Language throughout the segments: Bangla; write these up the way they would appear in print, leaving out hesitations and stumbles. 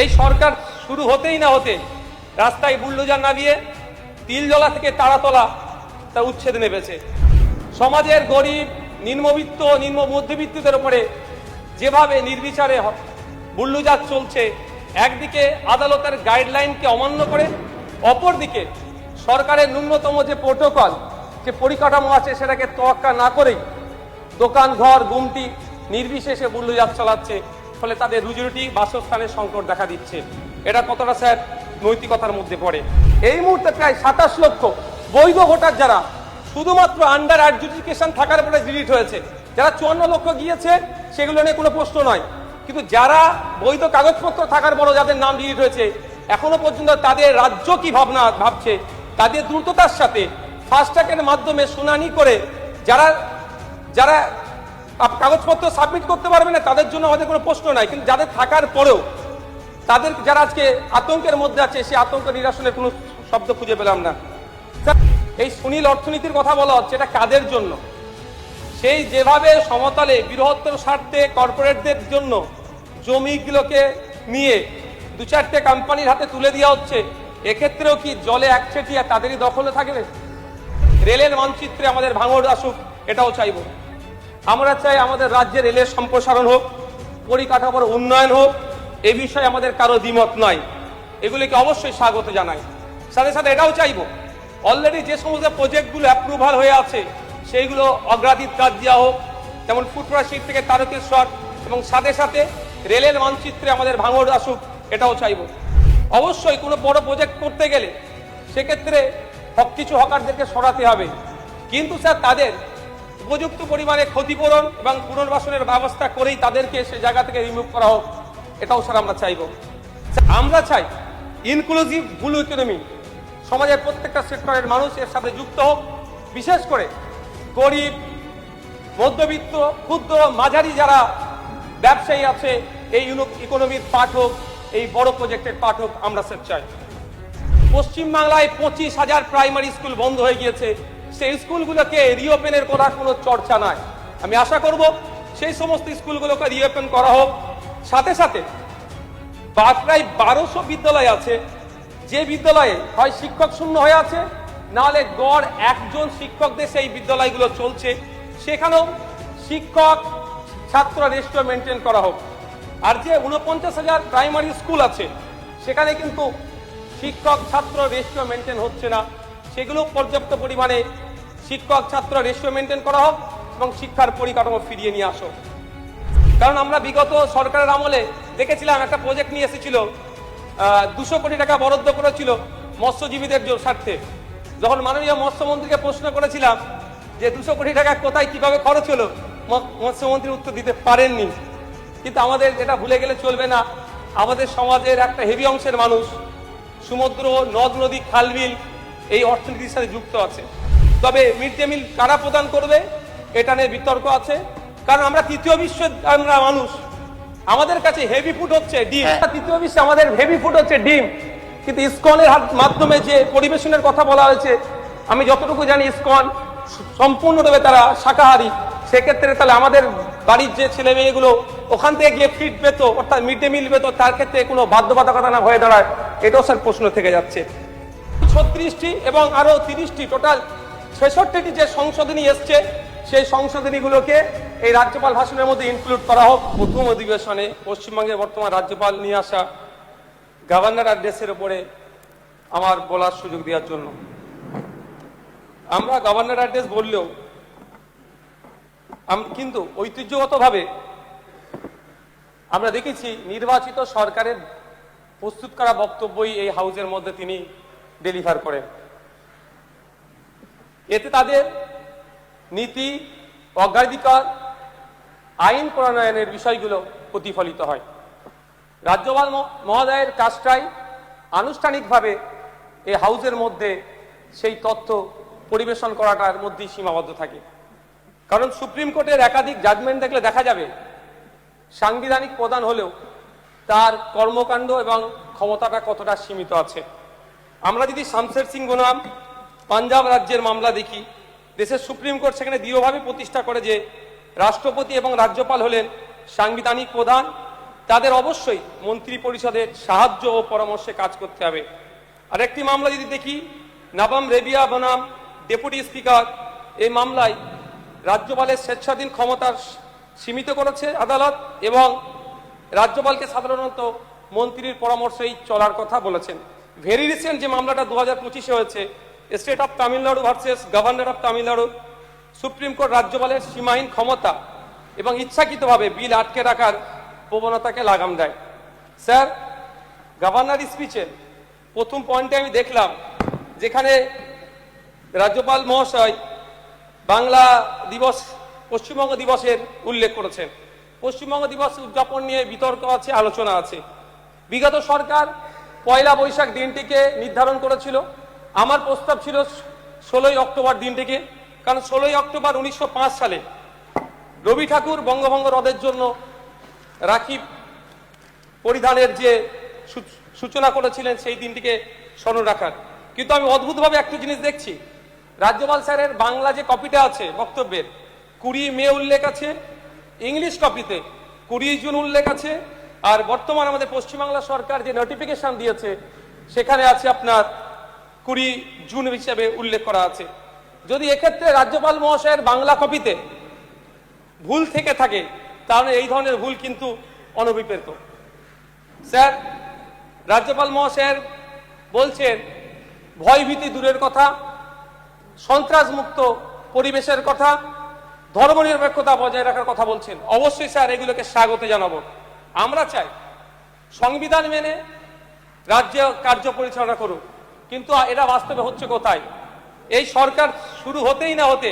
এই সরকার শুরু হতেই না হতে রাস্তায় বুলডোজার নামিয়ে তিলজলা থেকে তারাতলা তা উচ্ছেদ নেমেছে। সমাজের গরিব, নিম্নবিত্ত, নিম্ন মধ্যবিত্তদের উপরে যেভাবে নির্বিচারে বুলডোজার চলছে, একদিকে আদালতের গাইডলাইনকে অমান্য করে, অপরদিকে সরকারের ন্যূনতম যে প্রোটোকল, যে পরিকাঠামো আছে সেটাকে তোয়াক্কা না করেই দোকান ঘর গুমটি নির্বিশেষে বুলডোজার চালাচ্ছে। ফলে তাদের রুজিরুটি, বাসস্থানের সংকট দেখা দিচ্ছে। এটা কতটা স্যার নৈতিকতার মধ্যে পড়ে? এই মুহূর্তে প্রায় 27 লক্ষ বৈধ ভোটার যারা শুধুমাত্র আন্ডার অ্যাডজুডিকেশন থাকার পরে ডিলিট হয়েছে, যারা 54 লক্ষ গিয়েছে সেগুলো নিয়ে কোনো প্রশ্ন নয়, কিন্তু যারা বৈধ কাগজপত্র থাকার পরও যাদের নাম ডিলিট হয়েছে এখনো পর্যন্ত তাদের রাজ্য কি ভাবছে, তাদের দ্রুততার সাথে ফাস্ট ট্র্যাকের মাধ্যমে শুনানি করে যারা যারা কাগজপত্র সাবমিট করতে পারবে না তাদের জন্য আমাদের কোনো প্রশ্ন নাই, কিন্তু যাদের থাকার পরেও তাদের যারা আজকে আতঙ্কের মধ্যে আছে সেই আতঙ্ক নিরসনের কোনো শব্দ খুঁজে পেলাম না। এই সুনীল অর্থনীতির কথা বলা হচ্ছে, এটা কাদের জন্য? সেই যেভাবে সমতলে বৃহত্তর স্বার্থে কর্পোরেটদের জন্য জমিগুলোকে নিয়ে 2-4টে কোম্পানির হাতে তুলে দেওয়া হচ্ছে, এক্ষেত্রেও কি জলে একচেটিয়া তাদেরই দখলে থাকবে? রেলের মানচিত্রে আমাদের ভাঙড় আসুক, এটাও চাইব। আমরা চাই আমাদের রাজ্যে রেলের সম্প্রসারণ হোক, পরিকাঠামোর উন্নয়ন হোক, এ বিষয়ে আমাদের কারো দ্বিমত নয়, এগুলিকে অবশ্যই স্বাগত জানাই। সাথে সাথে এটাও চাইব অলরেডি যে সমস্ত প্রজেক্টগুলো অ্যাপ্রুভাল হয়ে আছে সেইগুলো অগ্রাধিকার দেওয়া হোক, যেমন ফুটপাথ থেকে তারকেশ্বর, এবং সাথে সাথে রেলের মানচিত্রে আমাদের ভাঙড় আসুক, এটাও চাইব। অবশ্যই কোনো বড় প্রজেক্ট করতে গেলে সেক্ষেত্রে কিছু হকারদেরকে সরাতে হবে, কিন্তু স্যার তাদের উপযুক্ত পরিমাণে ক্ষতিপূরণ এবং পুনর্বাসনের ব্যবস্থা করেই তাদেরকে সে জায়গা থেকে রিমুভ করা হোক, এটাও স্যার আমরা চাইব। আমরা চাই ইনক্লুসিভ ব্লু ইকোনমি, সমাজের প্রত্যেকটা সেক্টরের মানুষ এর সাথে যুক্ত হোক, বিশেষ করে গরিব, মধ্যবিত্ত, ক্ষুদ্র, মাঝারি যারা ব্যবসায়ী আছে এই ইকোনমির পার্ট হোক, এই বড় প্রজেক্টের পার্ট হোক, আমরা স্যার চাই। পশ্চিমবাংলায় 25,000 প্রাইমারি স্কুল বন্ধ হয়ে গিয়েছে, সেই স্কুলগুলোকে রিওপেনের কথা কোনো চর্চা নাই। আমি আশা করব সেই সমস্ত স্কুলগুলোকে রিওপেন করা হোক। সাথে সাথে প্রায় 1200 বিদ্যালয় আছে যে বিদ্যালয়ে হয় শিক্ষক শূন্য হয়ে আছে, নাহলে গড় একজন শিক্ষকদের সেই বিদ্যালয়গুলো চলছে, সেখানেও শিক্ষক ছাত্র রেশিও মেনটেন করা হোক। আর যে 49,000 প্রাইমারি স্কুল আছে সেখানে কিন্তু শিক্ষক ছাত্র রেশিও মেনটেন হচ্ছে না, সেগুলো পর্যাপ্ত পরিমাণে শিক্ষক ছাত্র রেশিও মেনটেন করা হোক এবং শিক্ষার পরিকাঠামো ফিরিয়ে নিয়ে আসো। কারণ আমরা বিগত সরকারের আমলে দেখেছিলাম একটা প্রজেক্ট নিয়ে এসেছিল, 200 কোটি টাকা বরাদ্দ করেছিল মৎস্যজীবীদের স্বার্থে। যখন মাননীয় মৎস্যমন্ত্রীকে প্রশ্ন করেছিলাম যে 200 কোটি টাকা কোথায় কিভাবে খরচ হলো, মৎস্যমন্ত্রী উত্তর দিতে পারেননি। কিন্তু আমাদের এটা ভুলে গেলে চলবে না, আমাদের সমাজের একটা হেভি অংশের মানুষ সমুদ্র, নদ নদী, খালবিল এই অর্থনীতির সাথে যুক্ত আছে। তবে মিড ডে মিল কারা প্রদান করবে এটা নিয়ে বিতর্ক আছে, কারণ আমরা তৃতীয় বিশ্বের আমরা মানুষ, আমাদের কাছে হেভি ফুড হচ্ছে ডিম। তৃতীয় বিশ্বে আমাদের হেভি ফুড হচ্ছে ডিম, কিন্তু ইসকনের মাধ্যমে যে পরিবেশনের কথা বলা হয়েছে, আমি যতটুকু জানি ইসকন সম্পূর্ণভাবে তারা শাকাহারী। সেক্ষেত্রে তাহলে আমাদের বাড়ির যে ছেলে মেয়েগুলো ওখান থেকে গিয়ে ফিড পেত, অর্থাৎ মিড ডে মিল পেত, তার ক্ষেত্রে কোনো বাধ্যবাধকতা না হয়ে দাঁড়ায়, এটাও স্যার প্রশ্ন থেকে যাচ্ছে। 36টি এবং আরো 30টি টোটাল 66টি যে সংশোধনী এসছে, সেই সংশোধনীগুলোকে এই রাজ্যপাল ভাষণের মধ্যে ইনক্লুড করা হোক। প্রথম অধিবেশনে পশ্চিমবঙ্গের বর্তমান রাজ্যপাল নিয়ে আসা গভর্নর অ্যাড্রেসের উপরে আমার বলার সুযোগ দেওয়ার জন্য। আমরা গভর্নর অ্যাড্রেস বললেও কিন্তু ঐতিহ্যগতভাবে আমরা দেখেছি নির্বাচিত সরকারের প্রস্তুত করা বক্তব্যই এই হাউসের মধ্যে তিনি ডেলিভার করেন। এতে তাদের নীতি, অগ্রাধিকার, আইন প্রণয়নের বিষয়গুলো প্রতিফলিত হয়। রাজ্যপাল মহোদয়ের কাজটাই আনুষ্ঠানিকভাবে এই হাউসের মধ্যে সেই তথ্য পরিবেশন করাটার মধ্যেই সীমাবদ্ধ থাকে। কারণ সুপ্রিম কোর্টের একাধিক জাজমেন্ট দেখলে দেখা যাবে সাংবিধানিক প্রধান হলেও তার কর্মকাণ্ড এবং ক্ষমতাটা কতটা সীমিত আছে। আমরা যদি শামশের সিং বনাম পাঞ্জাব রাজ্যের মামলা দেখি, দেশের সুপ্রিম কোর্ট সেখানে দৃঢ়ভাবে প্রতিষ্ঠা করে যে রাষ্ট্রপতি এবং রাজ্যপাল হলেন সাংবিধানিক প্রধান তাদের অবশ্যই মন্ত্রী পরিষদের সাহায্য ও পরামর্শে কাজ করতে হবে। আরেকটি মামলা যদি দেখি, নাবাম রেবিয়া বনাম ডেপুটি স্পিকার, এই মামলায় রাজ্যপালের স্বেচ্ছাধীন ক্ষমতা সীমিত করেছে আদালত এবং রাজ্যপালকে সাধারণত মন্ত্রীর পরামর্শেই চলার কথা বলেছেন। ভেরি রিসেন্ট যে মামলাটা 2025-এ হয়েছে, state of Tamil Nadu versus governor of Tamil Nadu, supreme court রাজ্যপালের সীমাহীন ক্ষমতা এবং ইচ্ছাকৃতভাবে বিল আটকে রাখার প্রবণতাকে লাগাম দেয়। স্যার, গভর্নর স্পিচের প্রথম পয়েন্টে আমি দেখলাম যেখানে রাজ্যপাল মহাশয় বাংলা দিবস, পশ্চিমবঙ্গ দিবসের উল্লেখ করেছেন। পশ্চিমবঙ্গ দিবস উদযাপন নিয়ে বিতর্ক আছে, আলোচনা আছে। বিগত সরকার পয়লা বৈশাখ দিনটিকে নির্ধারণ করেছিল। আমার প্রস্তাব ছিল 16ই অক্টোবর দিনটিকে, কারণ 16ই অক্টোবর 1905 সালে রবি ঠাকুর বঙ্গভঙ্গ রদের জন্য রাখি পরিধানের যে সূচনা করেছিলেন সেই দিনটিকে স্মরণ রাখার। কিন্তু আমি অদ্ভুতভাবে একটা জিনিস দেখছি, রাজ্যপাল স্যারের বাংলা যে কপিটা আছে বক্তব্যের 20 মে উল্লেখ আছে, ইংলিশ কপিতে 20 জুন উল্লেখ আছে, আর বর্তমান আমাদের পশ্চিমবাংলা সরকার যে নোটিফিকেশন দিয়েছে সেখানে আছে আপনার 20 জুন হিসেবে উল্লেখ করা আছে। যদি এক্ষেত্রে রাজ্যপাল মহাশয়ের বাংলা কপিতে ভুল থেকে থাকে তাহলে এই ধরনের ভুল কিন্তু অনভিপ্রেত। স্যার, রাজ্যপাল মহাশয়ের বলছেন ভয়ভীতি দূরের কথা, সন্ত্রাস মুক্ত পরিবেশের কথা, ধর্মনিরপেক্ষতা বজায় রাখার কথা বলছেন। অবশ্যই স্যার এগুলোকে স্বাগত জানাবো। আমরা চাই সংবিধান মেনে রাজ্য কার্য পরিচালনা করুক, কিন্তু এটা বাস্তবে হচ্ছে কোথায়? এই সরকার শুরু হতেই না হতে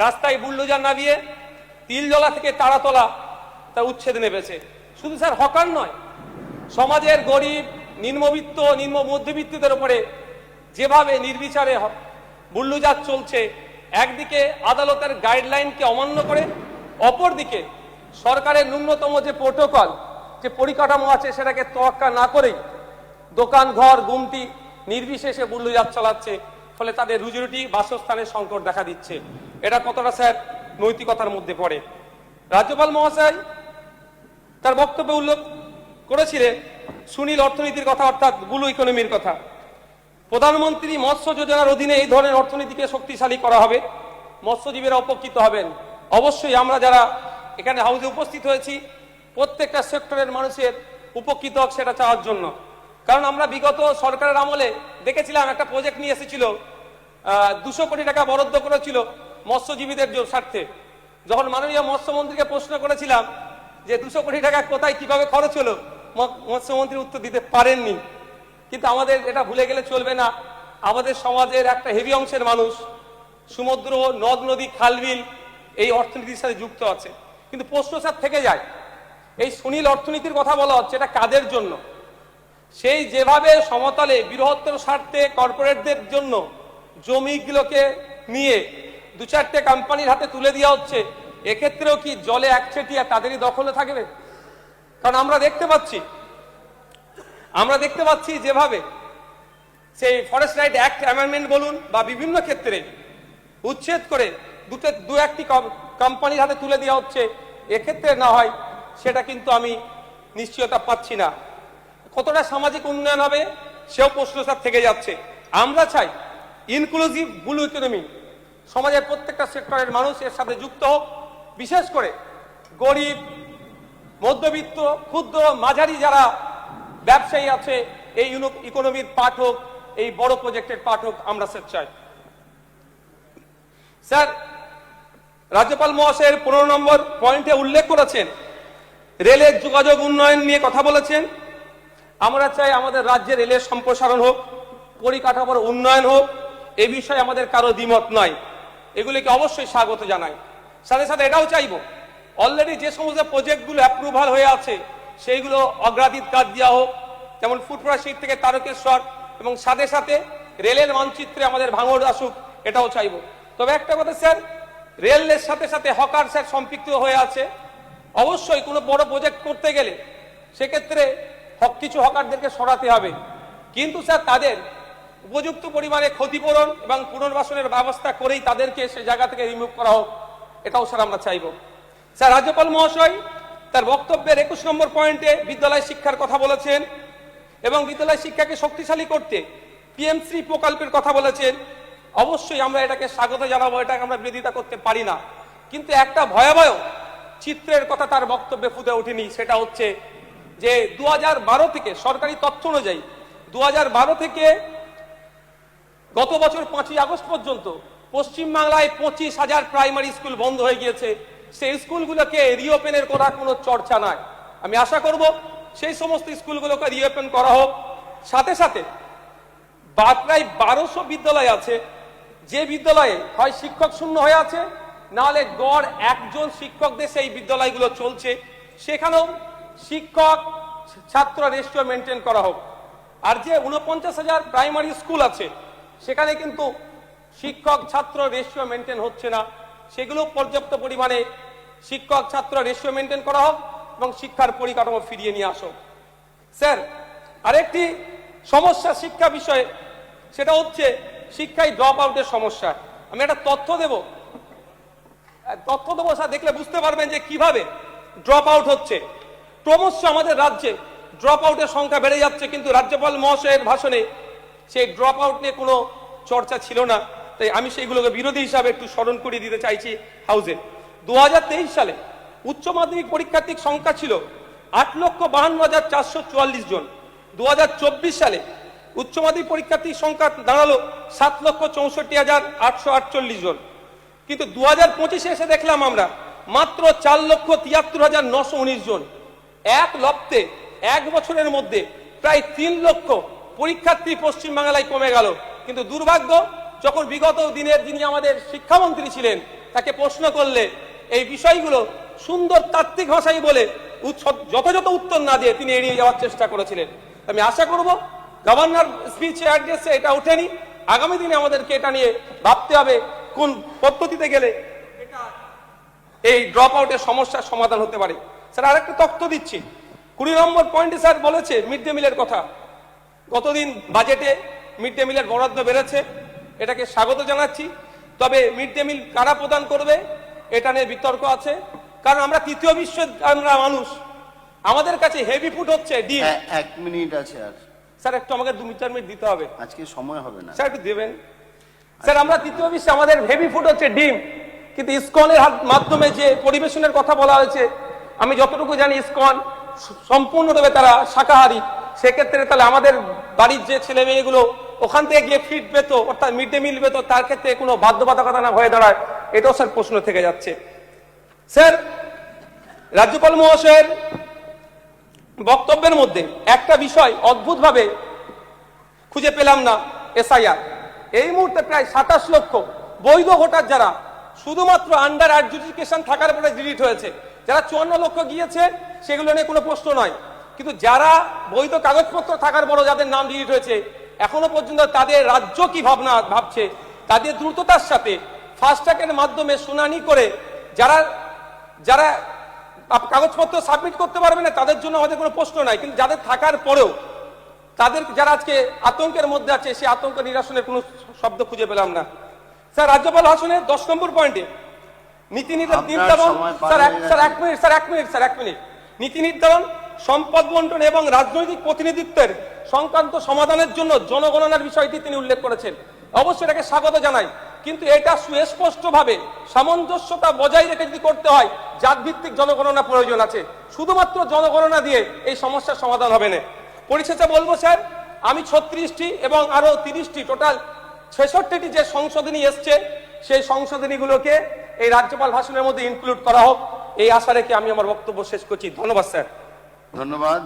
রাস্তায় বুলডোজার নামিয়ে তিলজলা থেকে তারাতলা তা উচ্ছেদ নেমেছে। শুধু স্যার হকার নয়, সমাজের গরিব, নিম্নবিত্ত, নিম্ন মধ্যবিত্তদের উপরে যেভাবে নির্বিচারে বুলডোজার চলছে, একদিকে আদালতের গাইডলাইনকে অমান্য করে, অপরদিকে সরকারের ন্যূনতম যে প্রোটোকল, যে পরিকাঠামো আছে সেটাকে তোয়াক্কা না করেই দোকান ঘর গুমটি নির্বিশেষে বুলডোজার চালাচ্ছে, ফলে তাদের রুজিরুটি বাসস্থানের সংকট দেখা দিচ্ছে। এটা কতটা স্যার নৈতিকতার মধ্যে পড়ে? রাজ্যপাল মহাশয় তার বক্তব্যে উল্লেখ করেছিলেন সুনীল অর্থনীতির কথা, অর্থাৎ ব্লু ইকোনমির কথা। প্রধানমন্ত্রী মৎস্য যোজনার অধীনে এই ধরনের অর্থনীতিকে শক্তিশালী করা হবে, মৎস্যজীবীরা উপকৃত হবেন। অবশ্যই আমরা যারা এখানে হাউসে উপস্থিত হয়েছি প্রত্যেকটা সেক্টরের মানুষের উপকৃত হোক সেটা চাওয়ার জন্য। কারণ আমরা বিগত সরকারের আমলে দেখেছিলাম একটা প্রজেক্ট নিয়ে এসেছিল, 200 কোটি টাকা বরাদ্দ করেছিল মৎস্যজীবীদের স্বার্থে। যখন মাননীয় মৎস্যমন্ত্রীকে প্রশ্ন করেছিলাম যে 200 কোটি টাকা কোথায় কিভাবে খরচ হলো, মৎস্যমন্ত্রী উত্তর দিতে পারেননি। কিন্তু আমাদের এটা ভুলে গেলে চলবে না, আমাদের সমাজের একটা হেভি অংশের মানুষ সমুদ্র, নদ নদী, খালবিল এই অর্থনীতির সাথে যুক্ত আছে। কিন্তু প্রশ্ন স্যার থেকে যায়, এই সুনীল অর্থনীতির কথা বলা হচ্ছে, এটা কাদের জন্য? সেই যেভাবে সমতলে বৃহত্তর স্বার্থে কর্পোরেটদের জন্য জমিগুলোকে নিয়ে 2-4টে কোম্পানির হাতে তুলে দেওয়া হচ্ছে, এক্ষেত্রেও কি জলে একচেটিয়া তাদেরই দখলে থাকবে? কারণ আমরা দেখতে পাচ্ছি যেভাবে সেই ফরেস্ট রাইট অ্যাক্ট অ্যামেন্ডমেন্ট বলুন বা বিভিন্ন ক্ষেত্রে উচ্ছেদ করে দু একটি কোম্পানির হাতে তুলে দেওয়া হচ্ছে, এক্ষেত্রে না হয় সেটা কিন্তু আমি নিশ্চয়তা পাচ্ছি না। কতটা সামাজিক উন্নয়ন হবে সেও প্রশ্ন স্যার থেকে যাচ্ছে। আমরা চাই ইনক্লুসিভ ব্লু ইকোনমি, সমাজের প্রত্যেকটা সেক্টরের মানুষ এর সাথে যুক্ত হোক, বিশেষ করে গরিব, মধ্যবিত্ত, ক্ষুদ্র, মাঝারি যারা ব্যবসায়ী আছে এই ইকোনমির পার্ট হোক, এই বড় প্রজেক্টের পার্ট হোক, আমরা স্যার চাই। স্যার, রাজ্যপাল মহাশয়ের 15 নম্বর পয়েন্টে উল্লেখ করেছেন রেলের যোগাযোগ উন্নয়ন নিয়ে কথা বলেছেন। আমরা চাই আমাদের রাজ্যে রেলের সম্প্রসারণ হোক, পরিকাঠামোর উন্নয়ন হোক, এ বিষয়ে আমাদের কারো দ্বিমত নয়, এগুলিকে অবশ্যই স্বাগত জানাই। সাথে সাথে এটাও চাইব অলরেডি যে সমস্ত প্রজেক্টগুলো অ্যাপ্রুভাল হয়ে আছে সেইগুলো অগ্রাধিকার দেওয়া হোক, যেমন ফুটপ্রাশিট থেকে তারকেশ্বর, এবং সাথে সাথে রেলের মানচিত্রে আমাদের ভাঙড় আসুক, এটাও চাইব। তবে একটা কথা স্যার, রেলের সাথে সাথে হকার স্যার সম্পৃক্ত হয়ে আছে। অবশ্যই কোনো বড় প্রজেক্ট করতে গেলে সেক্ষেত্রে কিছু হকারদেরকে সরাতে হবে, কিন্তু স্যার তাদের উপযুক্ত পরিমাণে ক্ষতিপূরণ এবং পুনর্বাসনের ব্যবস্থা করেই তাদেরকে সে জায়গা থেকে রিমুভ করা হোক, এটাও স্যার আমরা চাইব। স্যার, রাজ্যপাল মহাশয় তার বক্তব্যের 21 নম্বর পয়েন্টে বিদ্যালয় শিক্ষার কথা বলেছেন এবং বিদ্যালয় শিক্ষাকে শক্তিশালী করতে পিএমশ্রী প্রকল্পের কথা বলেছেন। অবশ্যই আমরা এটাকে স্বাগত জানাবো, এটাকে আমরা বিরোধিতা করতে পারি না, কিন্তু একটা ভয়াবহ চিত্রের কথা তার বক্তব্যে ফুটে ওঠেনি। সেটা হচ্ছে যে 2012 থেকে সরকারি তথ্য অনুযায়ী 2012 থেকে গত বছর 5ই আগস্ট পর্যন্ত পশ্চিমবাংলায় 25,000 প্রাইমারি স্কুল বন্ধ হয়ে গিয়েছে। সেই স্কুলগুলোকে রিওপেনের করা কোনো চর্চা নাই। আমি আশা করব সেই সমস্ত স্কুলগুলোকে রিওপেন করা হোক। সাথে সাথে প্রায় 1200 বিদ্যালয় আছে যে বিদ্যালয়ে হয় শিক্ষক শূন্য হয়ে আছে, নাহলে গড় একজন শিক্ষক দিয়ে সেই বিদ্যালয়গুলো চলছে, সেখানেও শিক্ষক ছাত্র রেশিও মেনটেন করা হোক। আর যে 49,000 প্রাইমারি স্কুল আছে সেখানে কিন্তু শিক্ষক ছাত্র রেশিও মেনটেন হচ্ছে না, সেগুলো পর্যাপ্ত পরিমাণে শিক্ষক ছাত্র রেশিও মেনটেন করা হোক এবং শিক্ষার পরিকাঠামো ফিরিয়ে নিয়ে আসো। স্যার, আরেকটি সমস্যা শিক্ষা বিষয়ে, সেটা হচ্ছে শিক্ষায় ড্রপ আউটের সমস্যা। আমি একটা তথ্য দেব স্যার, দেখলে বুঝতে পারবেন যে কিভাবে ড্রপ আউট হচ্ছে। ক্রমশ আমাদের রাজ্যে ড্রপ আউটের সংখ্যা বেড়ে যাচ্ছে, কিন্তু রাজ্যপাল মহাশয়ের ভাষণে সেই ড্রপ আউট নিয়ে কোনো চর্চা ছিল না। তাই আমি সেইগুলোকে বিরোধী হিসাবে একটু স্মরণ করিয়ে দিতে চাইছি হাউজে। 2023 সালে উচ্চ মাধ্যমিক পরীক্ষার্থীর সংখ্যা ছিল 8,52,444 জন। 2024 সালে উচ্চ মাধ্যমিক পরীক্ষার্থীর সংখ্যা দাঁড়ালো 7,64,848 জন। কিন্তু 2025-এ এসে দেখলাম আমরা মাত্র 4,73,919 জন। এক লপ্তে এক বছরের মধ্যে প্রায় 3 লক্ষ পরীক্ষার্থী পশ্চিমবাংলায় কমে গেল। কিন্তু দুর্ভাগ্য, যখন বিগত দিনের যিনি আমাদের শিক্ষামন্ত্রী ছিলেন তাকে প্রশ্ন করলে এই বিষয়গুলো সুন্দর তাত্ত্বিক ভাষায় বলে যথাযথ উত্তর না দিয়ে তিনি এড়িয়ে যাওয়ার চেষ্টা করেছিলেন। আমি আশা করব গভর্নর স্পিচে অ্যাড্রেসে এটা ওঠেনি, আগামী দিনে আমাদেরকে এটা নিয়ে ভাবতে হবে কোন পদ্ধতিতে গেলে এটা এই ড্রপ আউটের সমস্যার সমাধান হতে পারে। স্যার, আরেকটা তথ্য দিচ্ছি, 20 নম্বর পয়েন্টে স্যার বলেছে মিড ডে মিলের কথা। গতদিন বাজেটে মিড ডে মিলের বরাদ্দ বেড়েছে, এটাকে স্বাগত জানাচ্ছি। তবে মিড ডে মিল কারা প্রদান করবে এটা নিয়ে বিতর্ক আছে, কারণ আমরা তৃতীয় বিশ্বের আমরা মানুষ, আমাদের কাছে হেভি ফুড হচ্ছে ডিম। 1 মিনিট আছে আর স্যার, একটু আমাকে 2-4 মিনিট দিতে হবে, আজকে সময় হবে না স্যার, একটু দেবেন। স্যার, আমরা তৃতীয় বিশ্বে আমাদের হেভি ফুড হচ্ছে ডিম, কিন্তু ইসকনের মাধ্যমে যে পরিবেশনের কথা বলা হয়েছে, আমি যতটুকু জানি ইসকন সম্পূর্ণভাবে তারা শাকাহারী। সেক্ষেত্রে তাহলে আমাদের বাড়ির যে ছেলে মেয়েগুলো ওখান থেকে গিয়ে ফিড পেত, অর্থাৎ মিড ডে মিল পেত, তার ক্ষেত্রে কোনো বাধ্যবাধকতা না হয়ে দাঁড়ায়, এটাও স্যার প্রশ্ন থেকে যাচ্ছে। স্যার, রাজ্যপাল মহাশয়ের বক্তব্যের মধ্যে একটা বিষয় অদ্ভুতভাবে খুঁজে পেলাম না, এসআইআর। এই মুহূর্তে প্রায় 27 লক্ষ বৈধ ভোটার যারা শুধুমাত্র আন্ডার অ্যাডজুডিকেশন থাকার পরে ডিলিট হয়েছে, যারা 54 লক্ষ গিয়েছে সেগুলো নিয়ে কোনো প্রশ্ন নয়, কিন্তু যারা বৈধ কাগজপত্র থাকার পরও যাদের নাম ডিলিট হয়েছে এখনো পর্যন্ত তাদের রাজ্য কি ভাবছে, তাদের দ্রুততার সাথে ফাস্ট ট্র্যাকের মাধ্যমে শুনানি করে যারা যারা কাগজপত্র সাবমিট করতে পারবে না তাদের জন্য আমাদের কোনো প্রশ্ন নাই, কিন্তু যাদের থাকার পরেও তাদের যারা আজকে আতঙ্কের মধ্যে আছে সেই আতঙ্ক নিরসনের কোনো শব্দ খুঁজে পেলাম না। স্যার, রাজ্যপাল ভাষণের 10 নম্বর পয়েন্টে নীতি নির্ধারণ, নীতি নির্ধারণ, সম্পদ বন্টন এবং রাজনৈতিক প্রতিনিধিত্বের সংক্রান্ত সমাধানের জন্য জনগণনার বিষয়টি তিনি উল্লেখ করেছেন। অবশ্যই এটাকে স্বাগত জানাই, কিন্তু এটা সুস্পষ্টভাবে সামঞ্জস্যতা বজায় রেখে যদি করতে হয় জাতভিত্তিক জনগণনা প্রয়োজন আছে। শুধুমাত্র জনগণনা দিয়ে এই সমস্যার সমাধান হবে না। পরিশেষে বলবো স্যার, আমি 36টি এবং আরো 30টি টোটাল 66টি যে সংশোধনী এসছে সেই সংশোধনীগুলোকে এই রাজ্যপাল ভাষণের মধ্যে ইনক্লুড করা হোক, এই আশা রেখে আমি আমার বক্তব্য শেষ করছি। ধন্যবাদ স্যার। ধন্যবাদ।